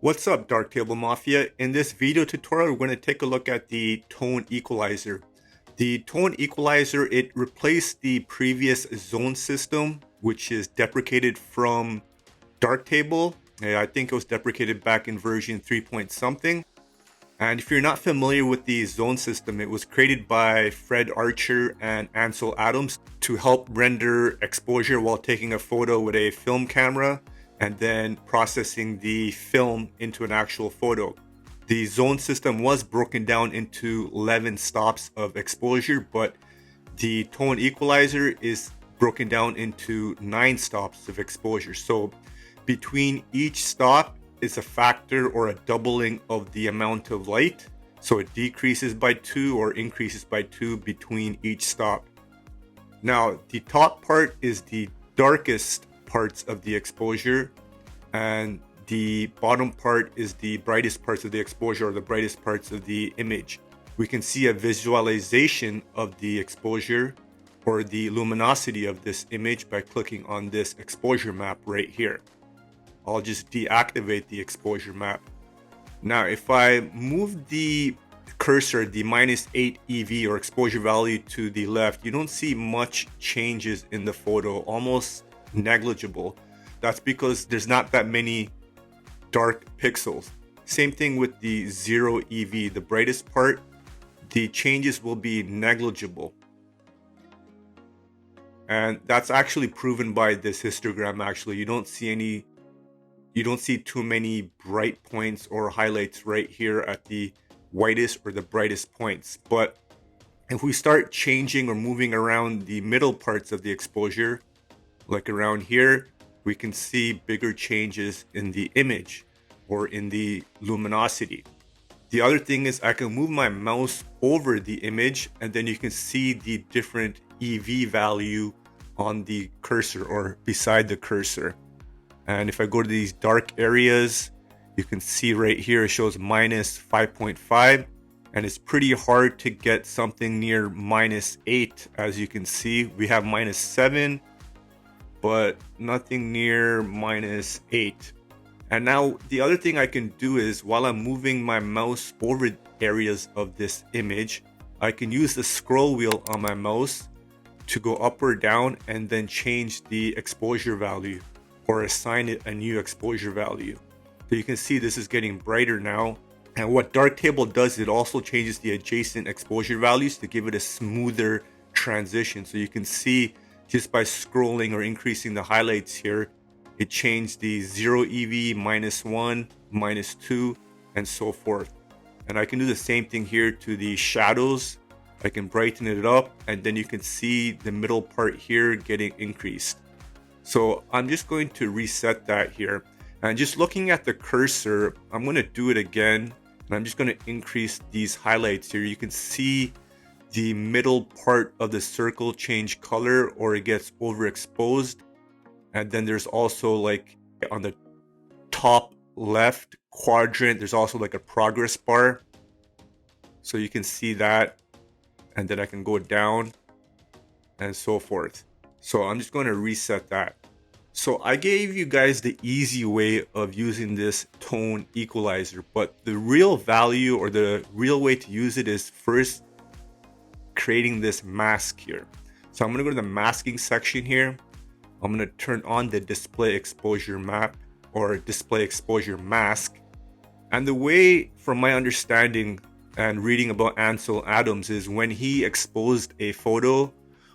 What's up, Darktable Mafia? In this video tutorial, we're going to take a look at the Tone Equalizer. The Tone Equalizer, it replaced the previous zone system, which is deprecated from Darktable. I think it was deprecated back in version 3 point something. And if you're not familiar with the zone system, it was created by Fred Archer and Ansel to help render exposure while taking a photo with a film camera and then processing the film into an actual photo. The zone system was broken down into 11 stops of exposure, but the tone equalizer is broken down into 9 stops of exposure. So between each stop is a factor or a doubling of the amount of light. So it decreases by 2 or increases by 2 between each stop. Now, the top part is the darkest parts of the exposure, and the bottom part is the brightest parts of the exposure or the brightest parts of the image. We can see a visualization of the exposure or the luminosity of this image by clicking on this exposure map right here. I'll just deactivate the exposure map. Now, if I move the cursor, the -8 EV or exposure value to the left, you don't see much changes in the photo, almost negligible. That's because there's not that many dark pixels. Same thing with the 0 EV, the brightest part, the changes will be negligible. And that's actually proven by this histogram. Actually, you don't see too many bright points or highlights right here at the whitest or the brightest points. But if we start changing or moving around the middle parts of the exposure, like around here, we can see bigger changes in the image or in the luminosity. The other thing is I can move my mouse over the image and then you can see the different EV value on the cursor or beside the cursor. And if I go to these dark areas, you can see right here it shows -5.5, and it's pretty hard to get something near -8. As you can see, we have -7, but nothing near -8. And now the other thing I can do is while I'm moving my mouse over areas of this image, I can use the scroll wheel on my mouse to go up or down and then change the exposure value or assign it a new exposure value. So you can see this is getting brighter now. And what Darktable does, it also changes the adjacent exposure values to give it a smoother transition. So you can see just by scrolling or increasing the highlights here, it changed the 0 EV, -1, -2, and so forth. And I can do the same thing here to the shadows. I can brighten it up and then you can see the middle part here getting increased. So I'm just going to reset that here. And just looking at the cursor, I'm going to do it again. And I'm just going to increase these highlights here. You can see the middle part of the circle change color or it gets overexposed. And then there's also like on the top left quadrant, there's also like a progress bar. So you can see that. And then I can go down and so forth. So I'm just going to reset that. So I gave you guys the easy way of using this tone equalizer, but the real value or the real way to use it is first creating this mask here. So I'm going to go to the masking section here. I'm going to turn on the display exposure map or display exposure mask. And the way, from my understanding and reading about Ansel Adams, is when he exposed a photo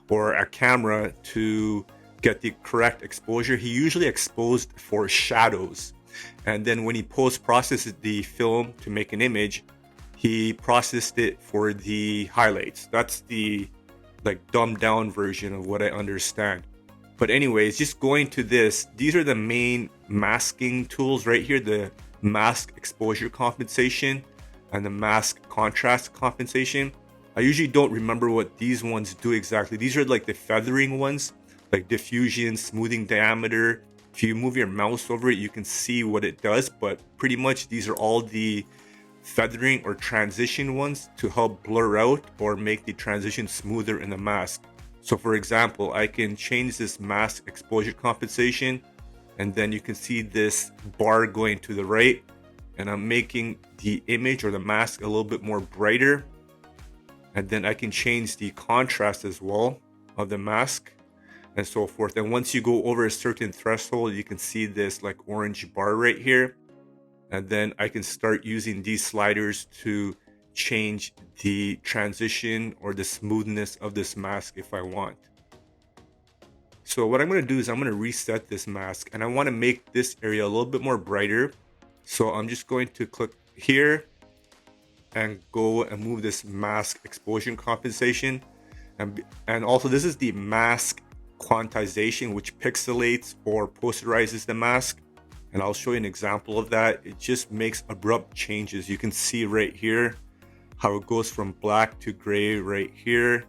or a camera to get the correct exposure, he usually exposed for shadows. And then when he post-processed the film to make an image, he processed it for the highlights. That's the like dumbed down version of what I understand. But anyways, just going to this, these are the main masking tools right here, the mask exposure compensation and the mask contrast compensation. I usually don't remember what these ones do exactly. These are like the feathering ones, like diffusion, smoothing diameter. If you move your mouse over it, you can see what it does, but pretty much these are all the feathering or transition ones to help blur out or make the transition smoother in the mask. So for example, I can change this mask exposure compensation, and then you can see this bar going to the right. and I'm making the image or the mask a little bit more brighter. And then I can change the contrast as well of the mask and so forth. And once you go over a certain threshold, you can see this like orange bar right here. And then I can start using these sliders to change the transition or the smoothness of this mask if I want. So what I'm going to do is I'm going to reset this mask, and I want to make this area a little bit more brighter. So I'm just going to click here and go and move this mask exposure compensation. And also this is the mask quantization, which pixelates or posterizes the mask. And I'll show you an example of that. It just makes abrupt changes. You can see right here how it goes from black to gray right here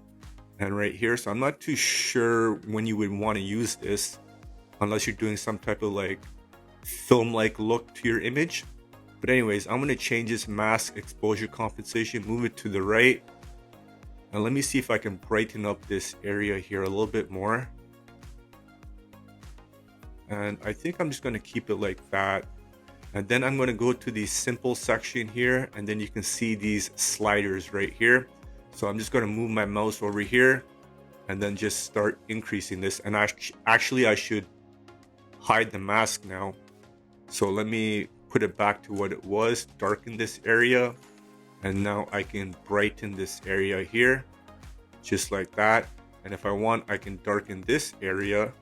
and right here. So I'm not too sure when you would want to use this unless you're doing some type of like film-like look to your image. But anyways, I'm going to change this mask exposure compensation, move it to the right. And let me see if I can brighten up this area here a little bit more. And I think I'm just going to keep it like that. And then I'm going to go to the simple section here, and then you can see these sliders right here. So I'm just going to move my mouse over here and then just start increasing this. And actually I should hide the mask now. So let me put it back to what it was, darken this area, and now I can brighten this area here just like that. And if I want, I can darken this area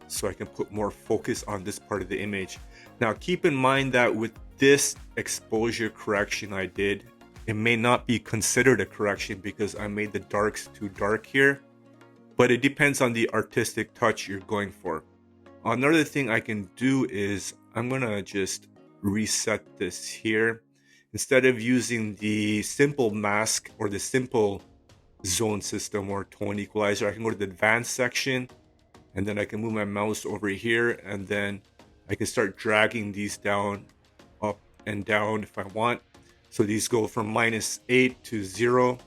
so I can put more focus on this part of the image. Now keep in mind that with this exposure correction I did, it may not be considered a correction because I made the darks too dark here, but it depends on the artistic touch you're going for. Another thing I can do is I'm gonna just reset this here. Instead of using the simple mask or the simple zone system or tone equalizer, I can go to the advanced section, and then I can move my mouse over here, and then I can start dragging these down, up and down if I want. So these go from -8 to 0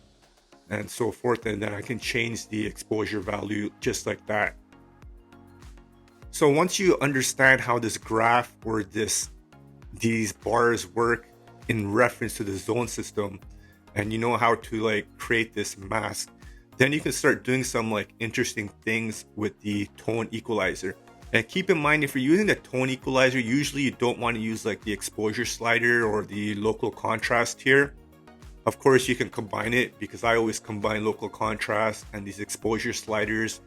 and so forth, and then I can change the exposure value just like that. So once you understand how this graph or these bars work in reference to the zone system, and you know how to like create this mask, then you can start doing some like interesting things with the tone equalizer. And keep in mind, if you're using the tone equalizer, usually you don't want to use like the exposure slider or the local contrast here. Of course, you can combine it, because I always combine local contrast and these exposure sliders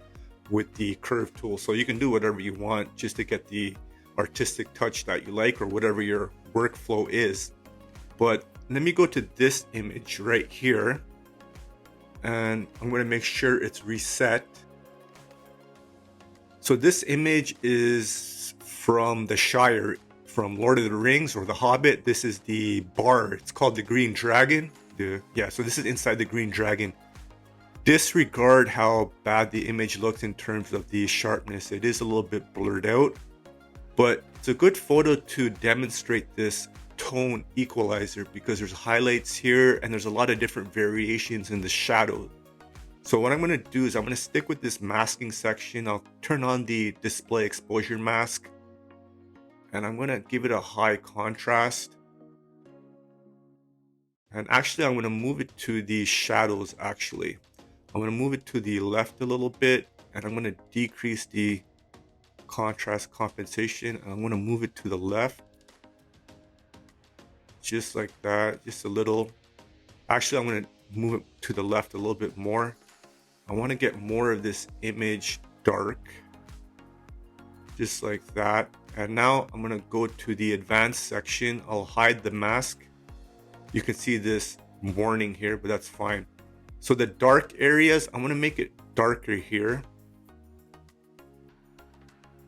with the curve tool. So you can do whatever you want just to get the artistic touch that you like, or whatever your workflow is. But let me go to this image right here, and I'm going to make sure it's reset. So this image is from the Shire, from Lord of the Rings or The Hobbit. This is the bar. It's called the Green Dragon. So this is inside the Green Dragon. Disregard how bad the image looks in terms of the sharpness. It is a little bit blurred out, but it's a good photo to demonstrate this tone equalizer, because there's highlights here and there's a lot of different variations in the shadow. So what I'm going to do is I'm going to stick with this masking section. I'll turn on the display exposure mask, and I'm going to give it a high contrast. And actually I'm going to move it to the shadows. Actually, I'm going to move it to the left a little bit, and I'm going to decrease the contrast compensation, and I'm going to move it to the left. Just like that, just a little. Actually, I'm going to move it to the left a little bit more. I want to get more of this image dark, just like that. And now I'm going to go to the advanced section. I'll hide the mask. You can see this warning here, but that's fine. So the dark areas, I'm going to make it darker here.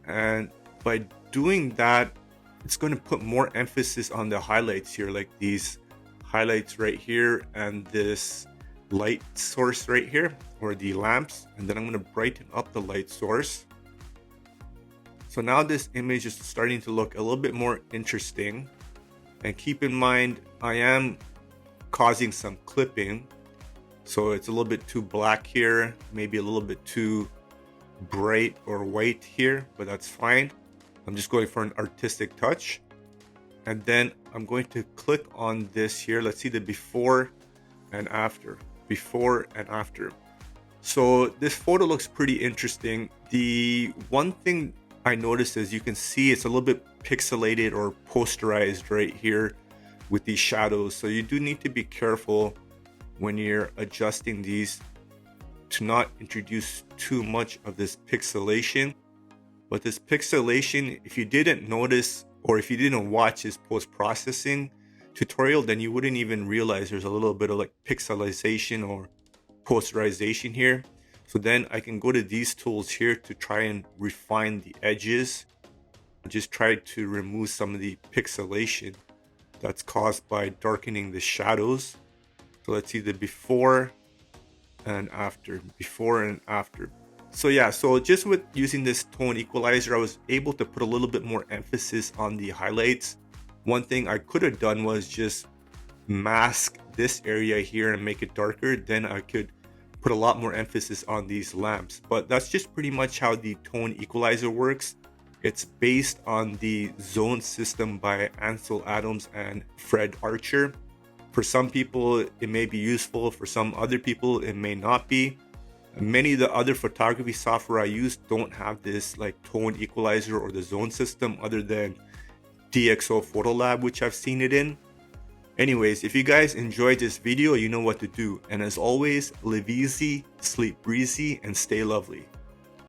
And by doing that, it's going to put more emphasis on the highlights here, like these highlights right here and this light source right here, or the lamps. And then I'm going to brighten up the light source. So now this image is starting to look a little bit more interesting. And keep in mind, I am causing some clipping, so it's a little bit too black here, maybe a little bit too bright or white here, but that's fine. I'm just going for an artistic touch. and then I'm going to click on this here. Let's see the before and after. Before and after. So this photo looks pretty interesting. The one thing I noticed is you can see it's a little bit pixelated or posterized right here with these shadows. So you do need to be careful when you're adjusting these to not introduce too much of this pixelation. But this pixelation, if you didn't notice or if you didn't watch his post-processing tutorial, then you wouldn't even realize there's a little bit of like pixelization or posterization here. So then I can go to these tools here to try and refine the edges. Just try to remove some of the pixelation that's caused by darkening the shadows. So let's see the before and after, before and after. So yeah, so just with using this tone equalizer, I was able to put a little bit more emphasis on the highlights. One thing I could have done was just mask this area here and make it darker. Then I could put a lot more emphasis on these lamps. But that's just pretty much how the tone equalizer works. It's based on the zone system by Ansel Adams and Fred Archer. For some people, it may be useful. For some other people, it may not be. Many of the other photography software I use don't have this like tone equalizer or the zone system other than DxO Photolab, which I've seen it in. Anyways, if you guys enjoyed this video, you know what to do. And as always, live easy, sleep breezy, and stay lovely.